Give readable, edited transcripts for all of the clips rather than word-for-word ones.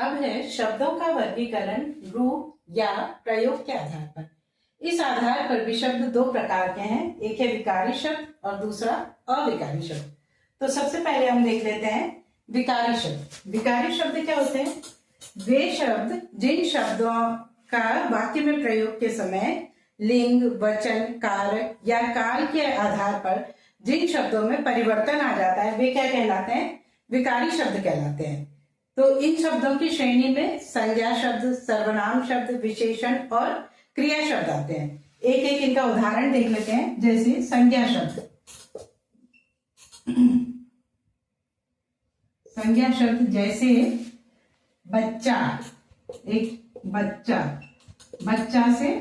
अब है शब्दों का वर्गीकरण रूप या प्रयोग के आधार पर। इस आधार पर भी शब्द दो प्रकार के हैं, एक है विकारी शब्द और दूसरा अविकारी शब्द। तो सबसे पहले हम देख लेते हैं विकारी शब्द। विकारी शब्द क्या होते हैं? वे शब्द जिन शब्दों का वाक्य में प्रयोग के समय लिंग, वचन, कारक या काल के आधार पर जिन शब्दों में परिवर्तन आ जाता है वे क्या कहलाते हैं? विकारी शब्द कहलाते हैं। तो इन शब्दों की श्रेणी में संज्ञा शब्द, सर्वनाम शब्द, विशेषण और क्रिया शब्द आते हैं। एक एक इनका उदाहरण देख लेते हैं। जैसे संज्ञा शब्द, संज्ञा शब्द जैसे बच्चा, एक बच्चा, बच्चा से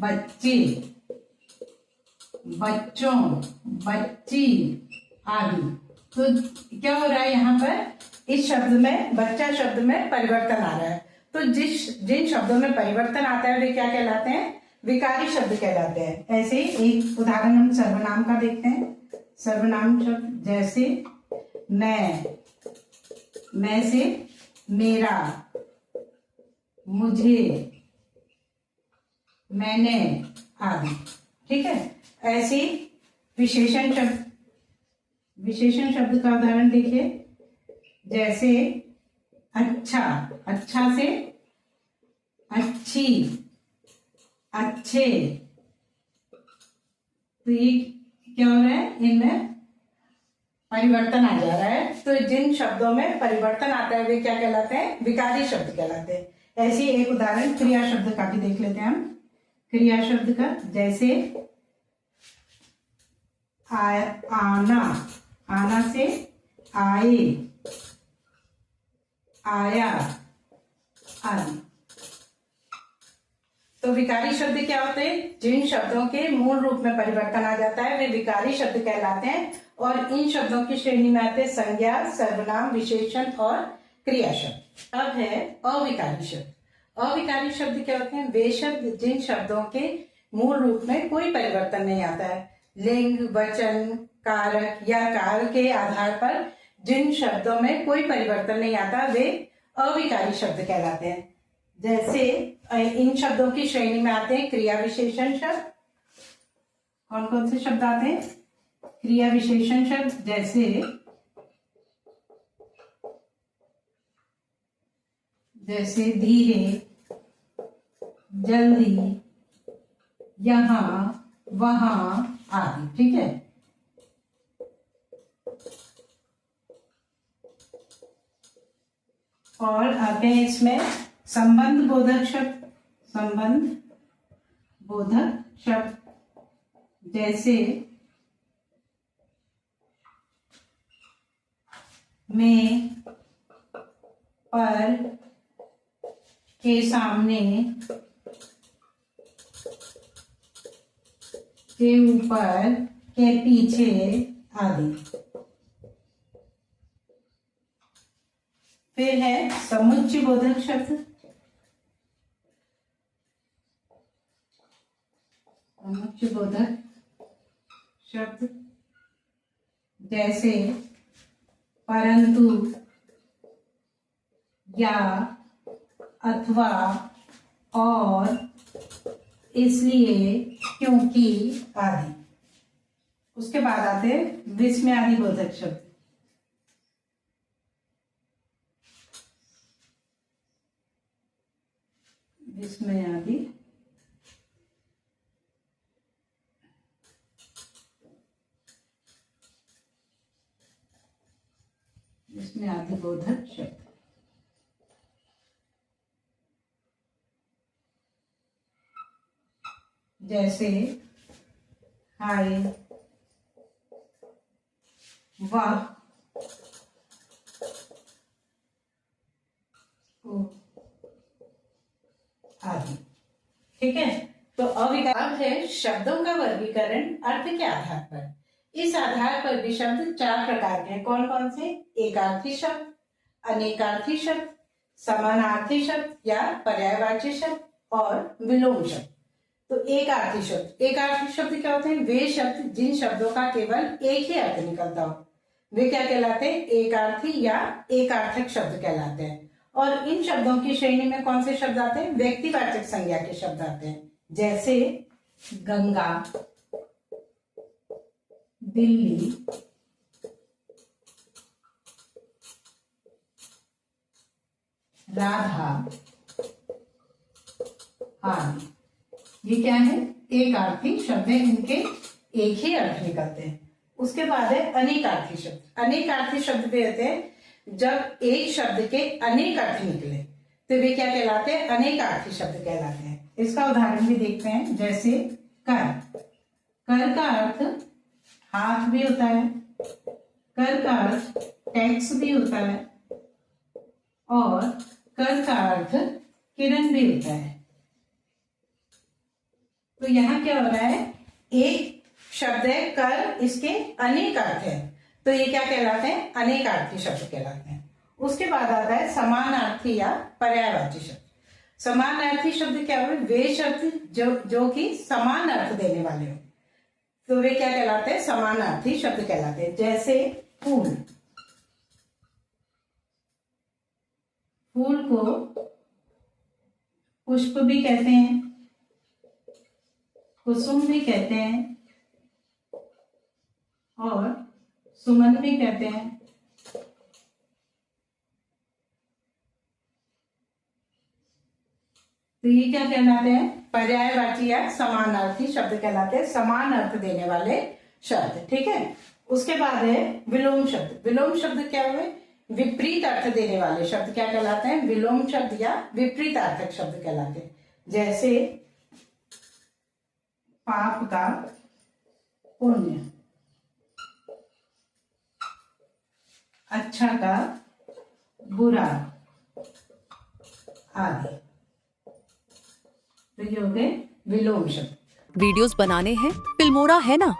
बच्चे, बच्चों, बच्ची आदि। तो क्या हो रहा है यहाँ पर? इस शब्द में, बच्चा शब्द में परिवर्तन आ रहा है। तो जिन शब्दों में परिवर्तन आता है वे क्या कहलाते हैं? विकारी शब्द कहलाते हैं। ऐसे ही एक उदाहरण हम सर्वनाम का देखते हैं। सर्वनाम शब्द जैसे मैं से मेरा, मुझे, मैंने आदि। ठीक है। ऐसे विशेषण शब्द, विशेषण शब्द का उदाहरण देखिए। जैसे अच्छा, अच्छा से अच्छी, अच्छे। तो ये क्या हो रहा है? इनमें परिवर्तन आ जा रहा है। तो जिन शब्दों में परिवर्तन आता है वे क्या कहलाते हैं? विकारी शब्द कहलाते हैं। ऐसे एक उदाहरण क्रिया शब्द का भी देख लेते हैं हम। क्रिया शब्द का जैसे आना, आना से आए, आया आदि। तो विकारी शब्द क्या होते हैं? जिन शब्दों के मूल रूप में परिवर्तन आ जाता है वे विकारी शब्द कहलाते हैं। और इन शब्दों की श्रेणी में आते हैं संज्ञा, सर्वनाम, विशेषण और क्रिया शब्द। अब है अविकारी शब्द। अविकारी शब्द क्या होते हैं? वे शब्द जिन शब्दों के मूल रूप में कोई परिवर्तन नहीं आता है। लिंग, वचन, कारक या काल के आधार पर जिन शब्दों में कोई परिवर्तन नहीं आता वे अविकारी शब्द कहलाते हैं। जैसे इन शब्दों की श्रेणी में आते हैं क्रिया विशेषण शब्द। कौन कौन से शब्द आते हैं? क्रिया विशेषण शब्द जैसे धीरे, जल्दी, यहां, वहां आदि। ठीक है। और आते हैं इसमें संबंध बोधक शब्द। संबंध बोधक शब्द जैसे में, पर, के सामने, के ऊपर, के पीछे आदि। फिर है समुच्चय बोधक शब्द। समुच्चय बोधक शब्द जैसे परंतु, या, अथवा, और, इसलिए, क्योंकि आदि। उसके बाद आते हैं विस्मय आदि बोधक शब्द। विस्मय आदि बोधक शब्द जैसे हाय, वाह, आदि। ठीक है। तो अब है शब्दों का वर्गीकरण अर्थ के आधार पर। इस आधार पर भी शब्द चार प्रकार के हैं। कौन कौन से? एकार्थी शब्द, अनेकार्थी शब्द, समानार्थी शब्द या पर्यायवाची शब्द और विलोम शब्द। तो एकार्थी शब्द, एकार्थी शब्द क्या होते हैं? वे शब्द जिन शब्दों का केवल एक ही अर्थ निकलता हो वे क्या कहलाते हैं? एकार्थी या एकार्थक शब्द कहलाते हैं। और इन शब्दों की श्रेणी में कौन से शब्द आते हैं? व्यक्तिवाचक संज्ञा के शब्द आते हैं, जैसे गंगा, दिल्ली, राधा आदि। ये क्या है? एकार्थी शब्द है, इनके एक ही अर्थ निकलते हैं। उसके बाद है अनेकार्थी शब्द। अनेकार्थी शब्द भी होते हैं जब एक शब्द के अनेक अर्थ निकले तो वे क्या कहलाते हैं? अनेकार्थी शब्द कहलाते हैं। इसका उदाहरण भी देखते हैं, जैसे कर। कर का अर्थ हाथ भी होता है, कर का अर्थ टैक्स भी होता है, और कर का अर्थ किरण भी होता है। तो यहाँ क्या हो रहा है? एक शब्द है कर, इसके अनेक अर्थ है, तो ये क्या कहलाते हैं? अनेकार्थी शब्द कहलाते हैं। उसके बाद आता है समानार्थी या पर्यायवाची शब्द। समानार्थी शब्द क्या हुए? वे शब्द जो कि समान अर्थ देने वाले हो, तो वे क्या कहलाते हैं? समानार्थी शब्द कहलाते हैं। जैसे फूल। फूल को पुष्प भी कहते हैं, कुसुम भी कहते हैं, और सुमन भी कहते हैं। तो ये क्या कहलाते हैं? पर्यायवाची या समानार्थी शब्द कहलाते हैं, समान अर्थ देने वाले शब्द। ठीक है। उसके बाद है विलोम शब्द। विलोम शब्द क्या हुए? विपरीत अर्थ देने वाले शब्द क्या कहलाते हैं? विलोम शब्द या विपरीतार्थक शब्द कहलाते हैं। जैसे पाप का पुण्य, अच्छा का बुरा आदि। तो ये हो गए विलोम शब्द। वीडियोस बनाने हैं, फिल्मोरा है ना।